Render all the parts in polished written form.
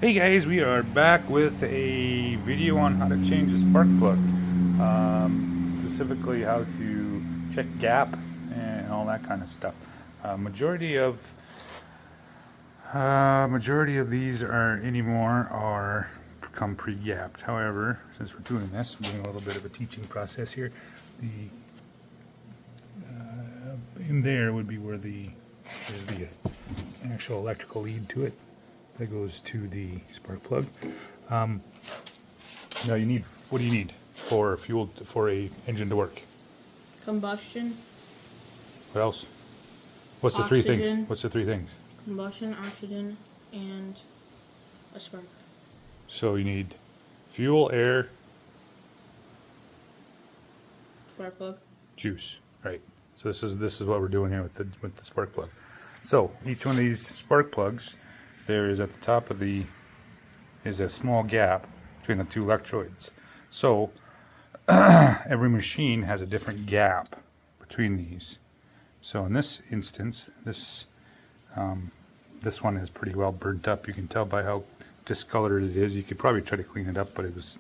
Hey guys, we are back with a video on how to change a spark plug. Specifically how to check gap and all that kind of stuff. Majority of these are come pre-gapped. However, since we're doing this, we're doing a little bit of a teaching process here. The in there would be where there's the actual electrical lead to it that goes to the spark plug. Now what do you need for fuel for a engine to work? Combustion, What else? What's the three things? Oxygen. What's the three things? combustion, oxygen, and a spark. So you need fuel, air, Spark plug. juice, right? So this is what we're doing here with the spark plug. So each one of these spark plugs, there is at the top of is a small gap between the two electrodes. So every machine has a different gap between these. So in this instance, this one is pretty well burnt up. You can tell by how discolored it is. You could probably try to clean it up, but it was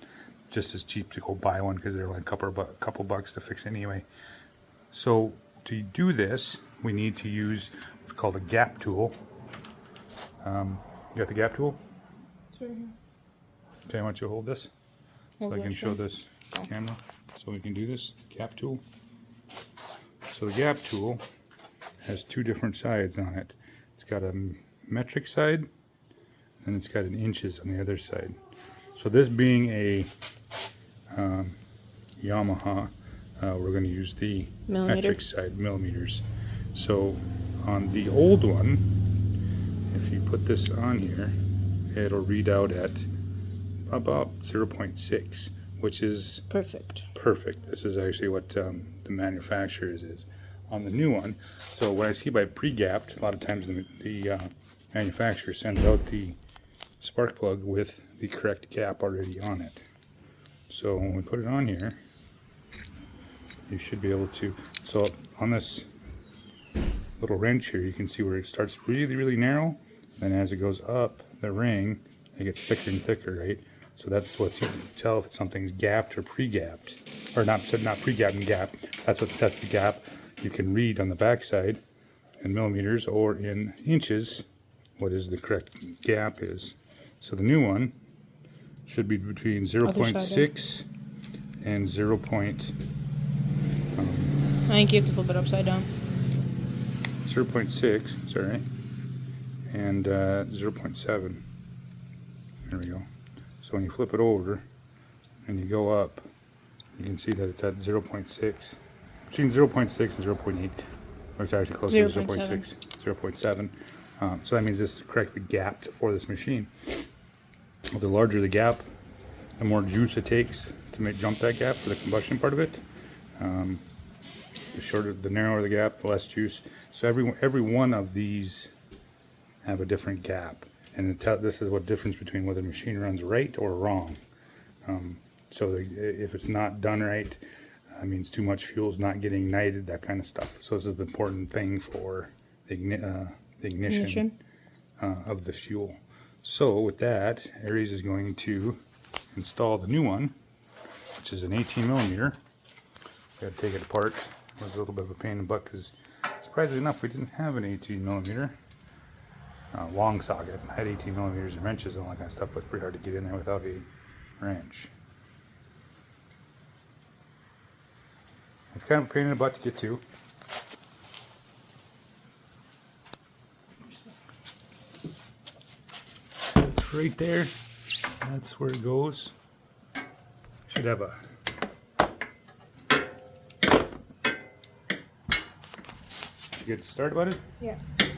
just as cheap to go buy one because they're like a couple bucks to fix anyway. So to do this, we need to use what's called a gap tool. You got the gap tool? Sure. Okay, I want you to hold this so I can show this camera. So we can do this gap tool. So the gap tool has two different sides on it. It's got a metric side and it's got an inches on the other side. So this being a Yamaha, we're going to use the metric side, millimeters. So on the old one, if you put this on here, it'll read out at about 0.6, which is Perfect. perfect. This is actually what the manufacturer's is on the new one. So what I see by pre-gapped, a lot of times the manufacturer sends out the spark plug with the correct gap already on it. So when we put it on here, you should be able to, so on this little wrench here, you can see where it starts really, really narrow. Then as it goes up the ring, it gets thicker and thicker, right? So that's what you can tell if something's gapped or pre-gapped. Or not pre-gapped and gapped. That's what sets the gap. You can read on the back side in millimeters or in inches what is the correct gap is. So the new one should be between 0.6 and 0. I think you have to flip it upside down. 0.6, sorry, and 0.7. There we go. So when you flip it over and you go up, you can see that it's at 0.6. Between 0.6 and 0.8, or it's actually closer to 0.6, 0.7. So that means this is correctly gapped for this machine. The larger the gap, the more juice it takes to jump that gap for the combustion part of it. The narrower the gap, the less juice. So every one of these have a different gap, and this is what difference between whether the machine runs right or wrong. If it's not done right, that means too much fuel is not getting ignited, that kind of stuff. So this is the important thing for the ignition of the fuel. So with that, Aries is going to install the new one, which is an 18 millimeter. Got to take it apart. It was a little bit of a pain in the butt because, surprisingly enough, we didn't have an 18 millimeter long socket. I had 18 millimeters and wrenches and all that kind of stuff, but it's pretty hard to get in there without a wrench. It's kind of a pain in the butt to get to. It's right there. That's where it goes. Should have a get started about it? Yeah. Okay.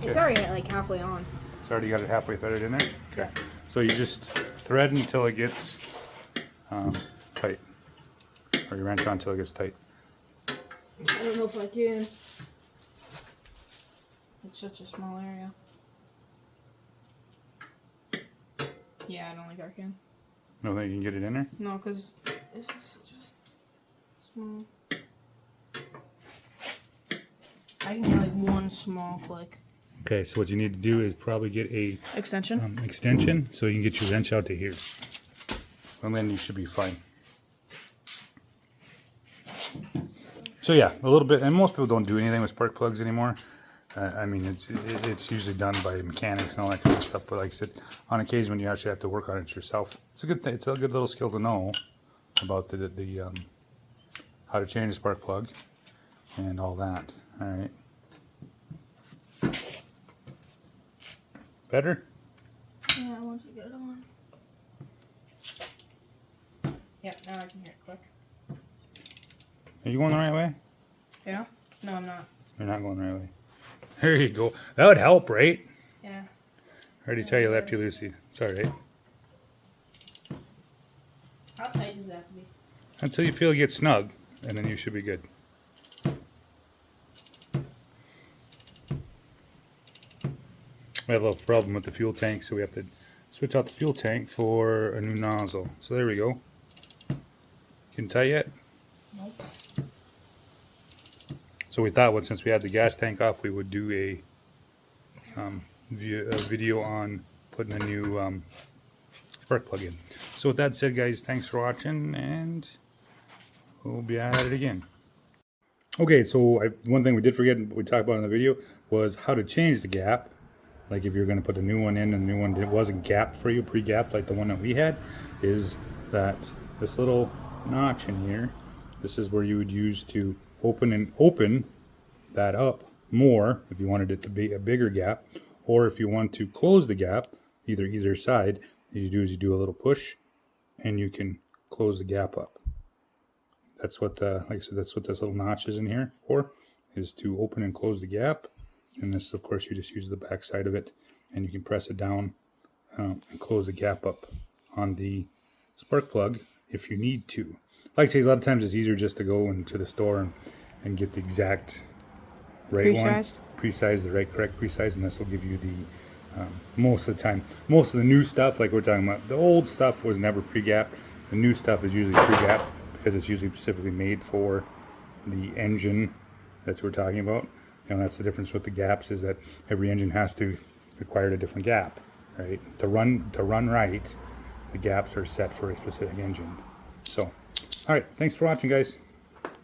It's already like halfway on. It's already got it halfway threaded in there? Okay. So you just thread until it gets tight. Or you wrench on until it gets tight. I don't know if I can. It's such a small area. Yeah, I don't think I can. No think you can get it in there? No, because this is such a small... I can get like one small click. Okay, so what you need to do is probably get a Extension. extension so you can get your wrench out to here. And then you should be fine. So yeah, a little bit, and most people don't do anything with spark plugs anymore. I mean, it's usually done by mechanics and all that kind of stuff. But like I said, on occasion when you actually have to work on it yourself, it's a good thing. It's a good little skill to know about the how to change a spark plug and all that. All right. Better? Yeah, once you get it on. Yep, now I can hear it click. Are you going the right way? Yeah? No, I'm not. You're not going the right way. There you go. That would help, right? Yeah. I already tell you lefty loosey. It's all right. How tight does that have to be? Until you feel it gets snug, and then you should be good. We had a little problem with the fuel tank, so we have to switch out the fuel tank for a new nozzle. So there we go. Can tie yet? Nope. So we thought, well, since we had the gas tank off, we would do a video on putting a new spark plug in. So with that said, guys, thanks for watching, and we'll be at it again. Okay, so one thing we did forget, we talked about in the video, was how to change the gap. Like if you're going to put a new one in, and the new one wasn't gapped for you, pre-gapped like the one that we had, is that this little notch in here, this is where you would use to open that up more if you wanted it to be a bigger gap, or if you want to close the gap, either side, what you do is you do a little push and you can close the gap up. That's what like I said, that's what this little notch is in here for, is to open and close the gap. And this, of course, you just use the back side of it, and you can press it down and close the gap up on the spark plug if you need to. Like I say, a lot of times it's easier just to go into the store and get the exact right Pre-sized? one, pre-size, the correct pre-size, and this will give you the most of the time. Most of the new stuff, like we're talking about, the old stuff was never pre-gapped. The new stuff is usually pre-gapped because it's usually specifically made for the engine that we're talking about. You know, that's the difference with the gaps, is that every engine has to require a different gap, right? To run right, the gaps are set for a specific engine. So, all right, thanks for watching, guys.